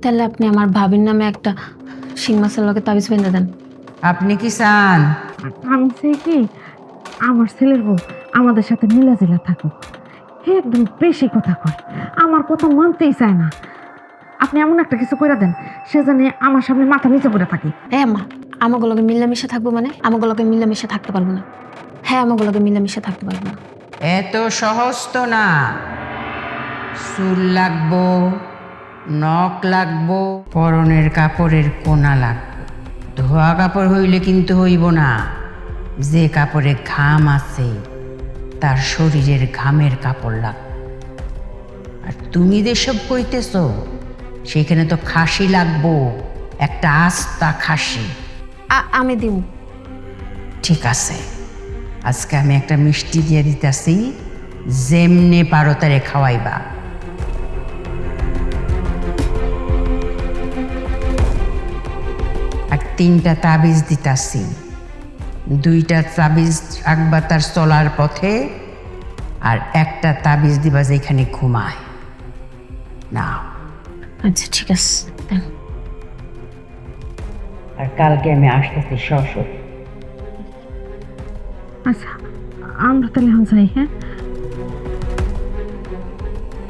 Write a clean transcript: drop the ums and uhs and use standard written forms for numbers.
তাহলে আপনি আমার ভাবির নামে একটা শিং মাছের লগে তাবিজ বেঁধে দেন। আপনি কি চান? আমি চাই কি আমার ছেলের বউ আমাদের সাথে মিলাজিলা থাকুক। হে একদম বেশি কথা কয়, আমার কথা মানতেই চায় না। আপনি এমন একটা কিছু করে দেন সে জানে আমার সামনে মাথা নিচে পড়ে থাকি। হ্যাঁ মা, আমাকে লগে মিলামিশা থাকবো মানে আমাকে লগে মিলামিশা থাকতে পারবো না। হ্যাঁ, আমাকে লগে মিলামিশা থাকতে পারবো না। এত সহজ তো না। চুল লাগবো, নখ লাগবো, পরনের কাপড়ের কোনা লাগবো। ধোয়া কাপড় হইলে কিন্তু হইব না। যে কাপড়ে ঘাম আছে তার শরীরের ঘামের কাপড় লাগবে। আর তুমি যেসব কইতেছ সেখানে তো খাসি লাগবো, একটা আস্তা খাসি। আমি দিব। ঠিক আছে, আজকে আমি একটা মিষ্টি দিয়ে দিতেছি, যেমনে পারো তারে খাওয়াইবা। আর 3টা তাবিজ দিতাছি, 2টা তাবিজ রাখবা তার চলার পথে, আর একটা তাবিজ দিবা যেখানে ঘুমায়। নাও। আচ্ছা ঠিক আছে, দেন। আর কালকে আমি আসতেছি শ্বশুর। আচ্ছা আমরা তাহলে এখন যাই, হ্যাঁ?